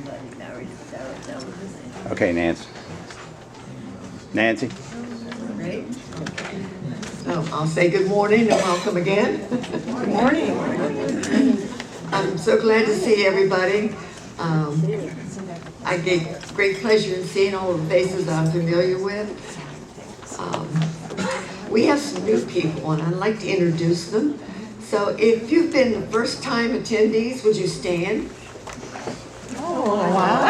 somebody married Sarah. That was his name. Okay, Nancy. Nancy? Ready? I'll say good morning and welcome again. Good morning. I'm so glad to see everybody. I get great pleasure in seeing all the faces that I'm familiar with. We have some new people and I'd like to introduce them. So if you've been the first time attendees, would you stand? Oh, wow.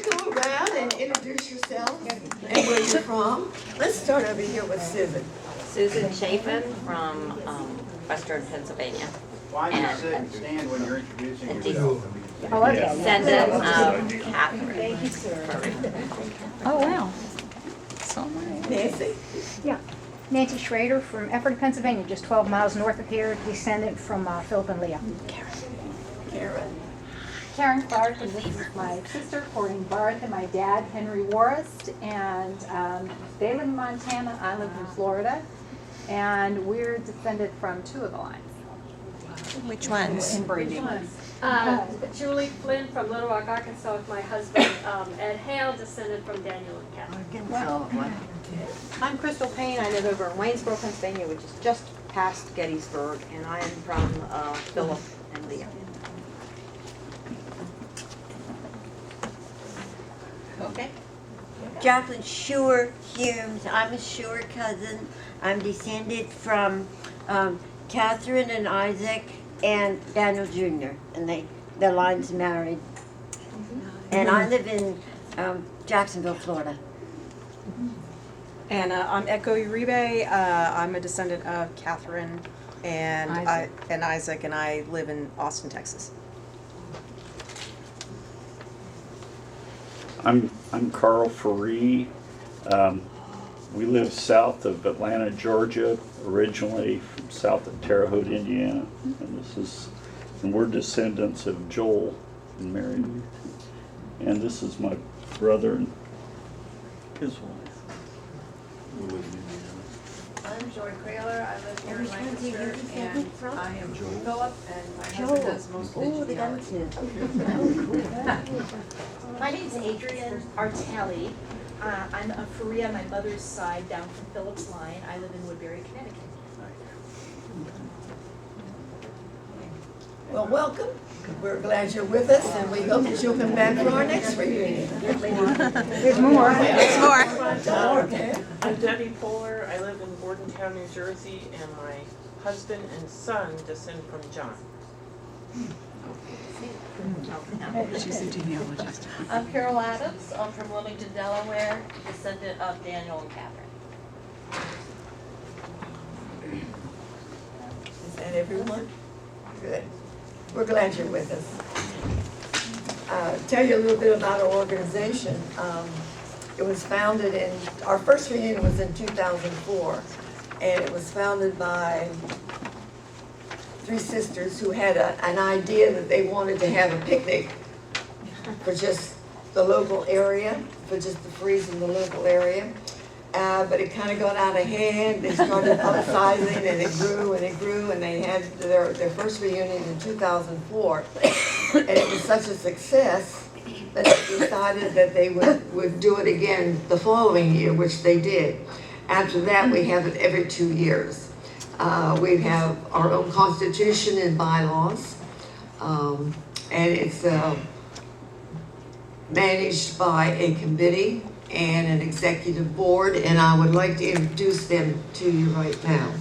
Go around and introduce yourself and where you're from. Let's start over here with Susan. Susan Chapin from Western Pennsylvania. Why do you sit stand when you're introducing And yourself? descendant of Catherine. Oh, wow. Nancy. Yeah, Nancy Schrader from Efford, Pennsylvania, just 12 miles north of here, descendant from Philip and Leah. Karen. Karen Clark, and this is my sister, Corinne Barth, and my dad, Henry Warrist, and they live in Montana, I live in Florida, and we're descended from two of the lines. Which ones? In Brady. Julie Flynn from Little Rock, Arkansas with my husband, Ed Hale, descended from Daniel and Catherine. I'm Crystal Payne. I live over in Waynesboro, Pennsylvania, which is just past Gettysburg, and I am from Philip and Leah. Okay. Jacqueline Schuer Humes. I'm a Schuer cousin. I'm descended from Catherine and Isaac and Daniel Jr. And the line's married. And I live in Jacksonville, Florida. And I'm Echo Uribe. I'm a descendant of Catherine and Isaac, and I live in Austin, Texas. I'm Carl Ferree. We live south of Atlanta, Georgia, originally from south of Terre Haute, Indiana. And we're descendants of Joel and Mary. And this is my brother and his wife. I'm Joy Kraler, I live here in Lancaster, and I am Philip, and my husband does most of the genealogy. My name's Adrian Artelli. I'm a Ferree on my mother's side, down from Philip's line. I live in Woodbury, Connecticut. Well, welcome. We're glad you're with us, and we hope that you'll come back for our next reunion. There's more. There's more. Okay. I'm Debbie Poehler. I live in Bordentown, New Jersey, and my husband and son descend from John. She's a genealogist. I'm Carol Adams. I'm from Wilmington, Delaware, descendant of Daniel and Catherine. Is that everyone? Good. We're glad you're with us. Tell you a little bit about our organization. It was founded our first reunion was in 2004, and it was founded by three sisters who had an idea that they wanted to have a picnic for just the local area, for just the Ferrees in the local area. But it kind of got out of hand. They started upsizing, and it grew and it grew, and they had their first reunion in 2004. And it was such a success that they decided that they would do it again the following year, which they did. After that, we have it every 2 years. We have our own constitution and bylaws, and it's managed by a committee and an executive board, and I would like to introduce them to you right now.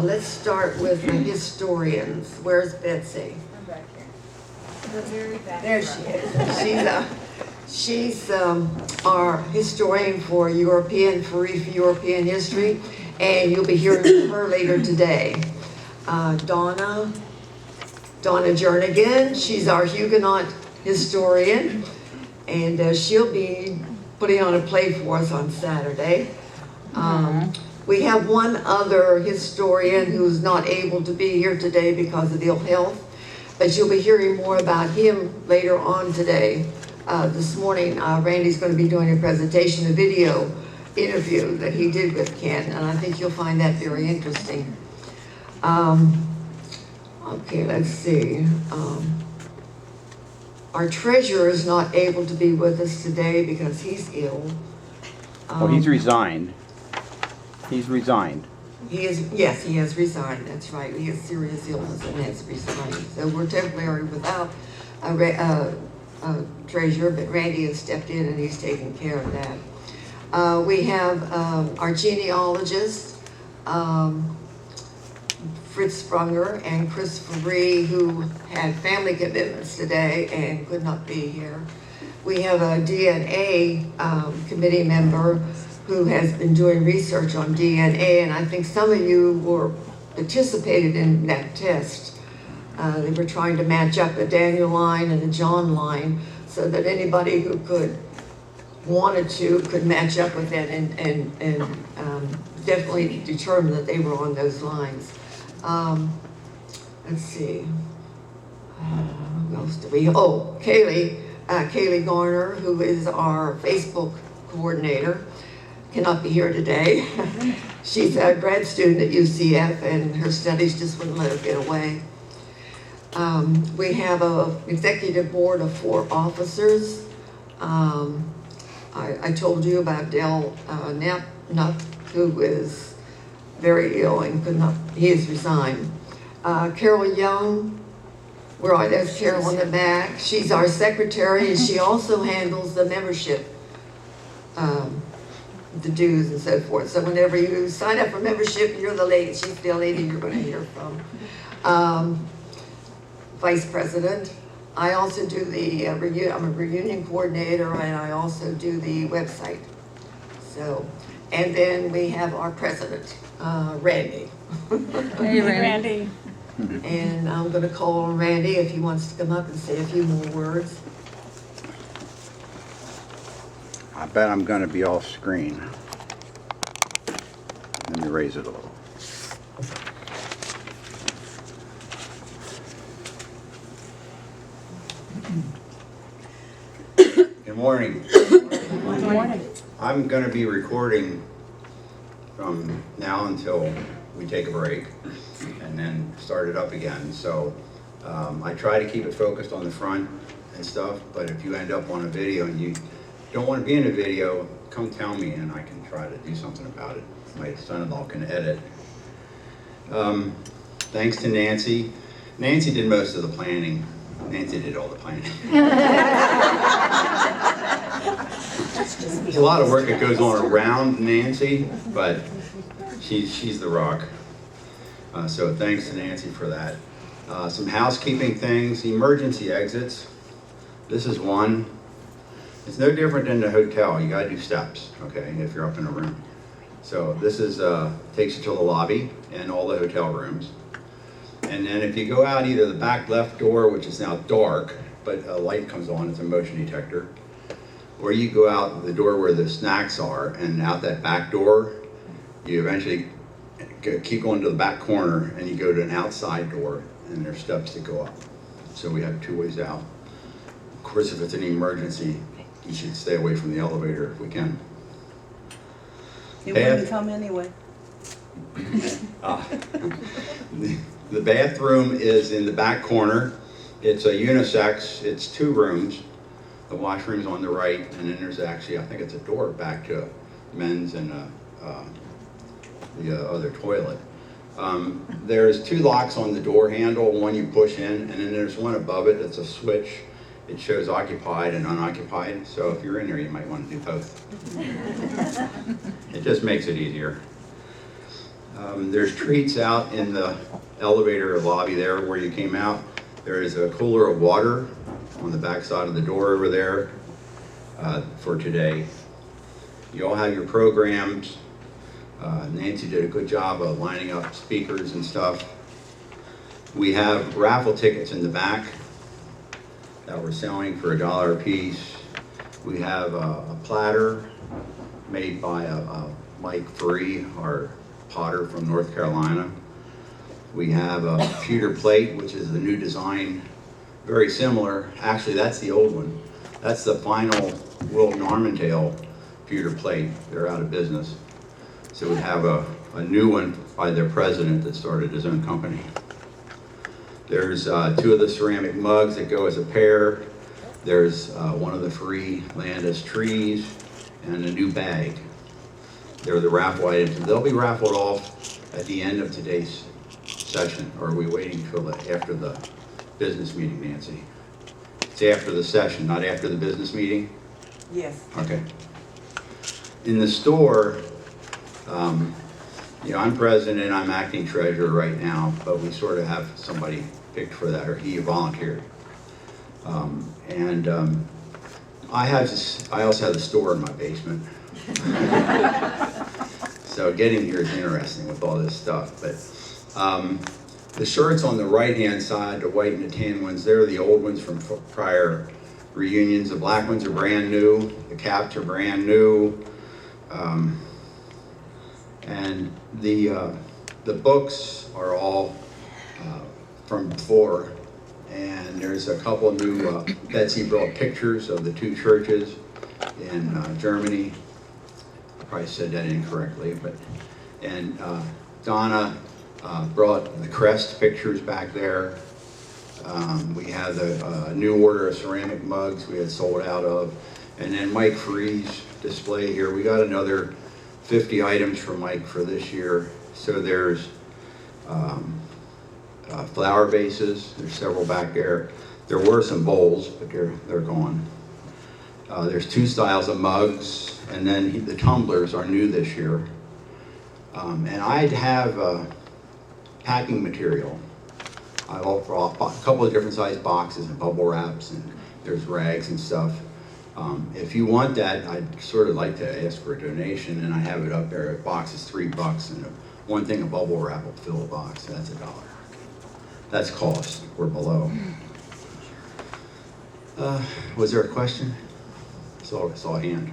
Let's start with the historians. Where's Betsy? I'm back here. We're very back. There she is. She's our historian for Ferree for European history, and you'll be hearing from her later today. Donna Jernigan, she's our Huguenot historian, and she'll be putting on a play for us on Saturday. We have one other historian who's not able to be here today because of ill health, but you'll be hearing more about him later on today. This morning, Randy's going to be doing a presentation, a video interview that he did with Ken, and I think you'll find that very interesting. Okay, let's see. Our treasurer is not able to be with us today because he's ill. Well, he's resigned. He's resigned. He is, yes, he has resigned, that's right. He has serious illness and has resigned. So we're temporarily without a treasurer, but Randy has stepped in and he's taking care of that. We have our genealogist, Fritz Sprunger and Chris Ferree, who had family commitments today and could not be here. We have a DNA committee member who has been doing research on DNA, and I think some of you participated in that test. They were trying to match up the Daniel line and the John line so that anybody who wanted to could match up with it and definitely determine that they were on those lines. Let's see. Who else do we? Oh, Kaylee Garner, who is our Facebook coordinator, cannot be here today. She's a grad student at UCF and her studies just wouldn't let her get away. We have an executive board of 4 officers. I told you about Dale Knapp, who is very ill and he has resigned. Carol Young, there's Carol in the back. She's our secretary and she also handles the membership, the dues and so forth. So whenever you sign up for membership, she's the lady you're going to hear from. Vice President. I also do I'm a reunion coordinator and I also do the website. So, and then we have our president, Randy. Hey, Randy. And I'm going to call on Randy if he wants to come up and say a few more words. I bet I'm going to be off screen. Let me raise it a little. Good morning. Good morning. I'm going to be recording from now until we take a break and then start it up again. So I try to keep it focused on the front and stuff, but if you end up on a video and you don't want to be in a video, come tell me and I can try to do something about it. My son-in-law can edit. Thanks to Nancy. Nancy did most of the planning. Nancy did all the planning. There's a lot of work that goes on around Nancy, but she's the rock. So thanks to Nancy for that. Some housekeeping things, emergency exits. This is one. It's no different than the hotel. You gotta do steps, okay, if you're up in a room. So this is takes you to the lobby and all the hotel rooms. And then if you go out either the back left door, which is now dark, but a light comes on, it's a motion detector, or you go out the door where the snacks are, and out that back door, you eventually keep going to the back corner, and you go to an outside door, and there's steps that go up. So we have 2 ways out. Of course, if it's an emergency, you should stay away from the elevator if we can. It wouldn't come anyway. The bathroom is in the back corner. It's a unisex. It's 2 rooms. The washroom's on the right, and then there's actually, I think it's a door back to men's and the other toilet. There's 2 locks on the door handle. One you push in, and then there's one above it that's a switch. It shows occupied and unoccupied. So if you're in there, you might want to do both. It just makes it easier. There's treats out in the elevator lobby there where you came out. There is a cooler of water on the back side of the door over there for today. You all have your programs. Nancy did a good job of lining up speakers and stuff. We have raffle tickets in the back that we're selling for $1 a piece. We have a platter made by Mike Ferree, our potter from North Carolina. We have a pewter plate, which is the new design, very similar. Actually, that's the old one. That's the final Will Normandale pewter plate. They're out of business. So we have a new one by their president that started his own company. There's 2 of the ceramic mugs that go as a pair. There's one of the Ferree Landis trees and a new bag. They're the raffle items. They'll be raffled off at the end of today's session, or are we waiting till after the business meeting, Nancy? It's after the session, not after the business meeting? Yes. Okay. In the store, I'm president, I'm acting treasurer right now, but we sort of have somebody picked for that, or he volunteered. I also have the store in my basement. So getting here is interesting with all this stuff, but the shirts on the right-hand side, the white and the tan ones, they're the old ones from prior reunions. The black ones are brand new, the caps are brand new, and the books are all from before, and there's a couple new, Betsy brought pictures of the 2 churches in Germany. I probably said that incorrectly, and Donna brought the crest pictures back there. We have the new order of ceramic mugs we had sold out of, and then Mike Ferree's display here. We got another 50 items from Mike for this year. So there's flower vases. There's several back there. There were some bowls, but they're gone. There's 2 styles of mugs, and then the tumblers are new this year. And I'd have packing material. I brought a couple of different size boxes and bubble wraps, and there's rags and stuff. If you want that, I'd sort of like to ask for a donation, and I have it up there. A box is $3, and one thing of bubble wrap will fill a box. That's $1. That's cost. We're below. Was there a question? I saw a hand.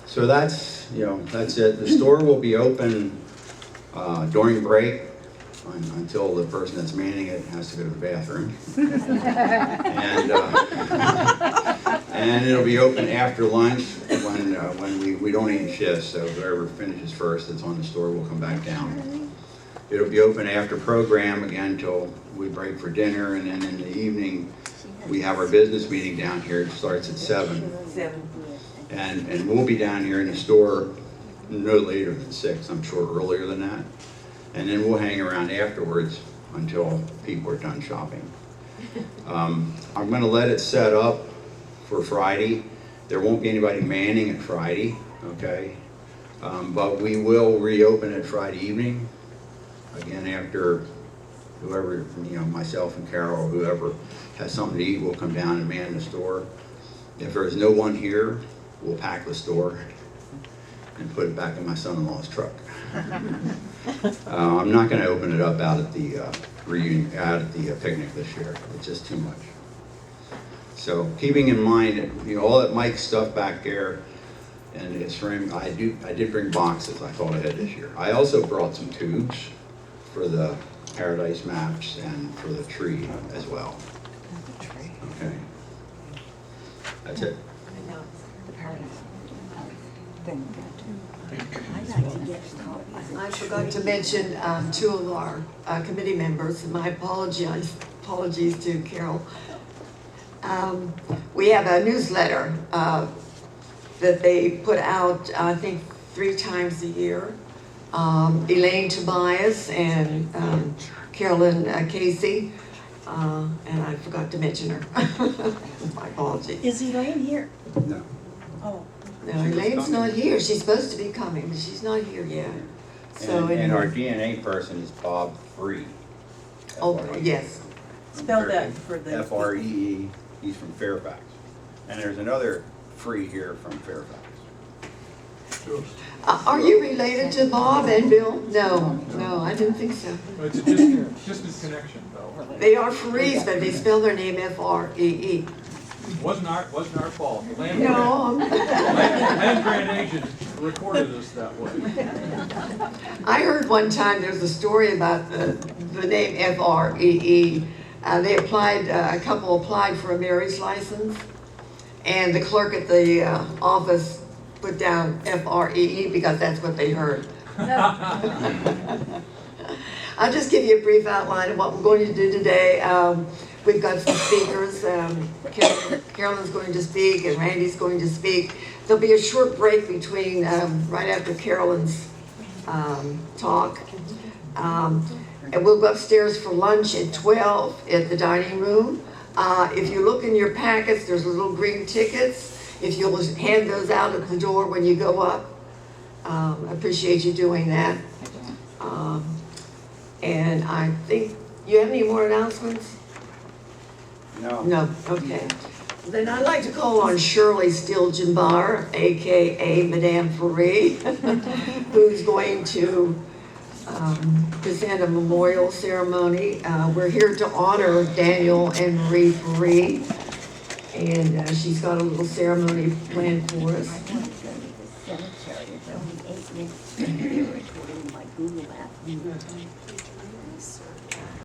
So that's it. The store will be open during break until the person that's manning it has to go to the bathroom. And it'll be open after lunch when we don't eat shifts, so whoever finishes first that's on the store will come back down. It'll be open after program again till we break for dinner, and then in the evening we have our business meeting down here. It starts at 7. And we'll be down here in the store no later than 6, I'm sure earlier than that. And then we'll hang around afterwards until people are done shopping. I'm gonna let it set up for Friday. There won't be anybody manning it Friday, okay? But we will reopen it Friday evening, again after whoever, myself and Carol, whoever has something to eat will come down and man the store. If there's no one here, we'll pack the store and put it back in my son-in-law's truck. I'm not going to open it up out at the reunion, out at the picnic this year. It's just too much. So keeping in mind, all that Mike's stuff back there, and it's for him. I did bring boxes. I thought I had this year. I also brought some tubes for the Paradise maps and for the tree as well. Okay. That's it. I forgot to mention 2 of our committee members. My apologies to Carol. We have a newsletter that they put out, I think, 3 times a year. Elaine Tobias and Carolyn Casey, and I forgot to mention her. My apologies. Is Elaine here? No. Oh. No, Elaine's not here. She's supposed to be coming, but she's not here yet. So And our DNA person is Bob Ferree. Oh, F-R-E-E. yes. Spell that for the. F-R-E-E. He's from Fairfax. And there's another Ferree here from Fairfax. Are you related to Bob and Bill? No, I didn't think so. It's a distant connection, though. They are Ferrees, but they spell their name F-R-E-E. Wasn't our fault. The land No. land grant agent recorded us that way. I heard one time there's a story about the name F-R-E-E. A couple applied for a marriage license, and the clerk at the office put down F-R-E-E because that's what they heard. I I'll just give you a brief outline of what we're going to do today. We've got some speakers. Carolyn's going to speak and Randy's going to speak. There'll be a short break between, right after Carolyn's talk. And we'll go upstairs for lunch at 12 at the dining room. If you look in your packets, there's little green tickets. If you'll hand those out at the door when you go up, I appreciate you doing that. And I think, you have any more announcements? No. No, okay. Then I'd like to call on Shirley Steele-Jimbar, AKA Madame Ferree, who's going to present a memorial ceremony. We're here to honor Daniel and Marie Ferree, and she's got a little ceremony planned for us. I want to go to the cemetery. It's only 8 minutes from here according to my Google map.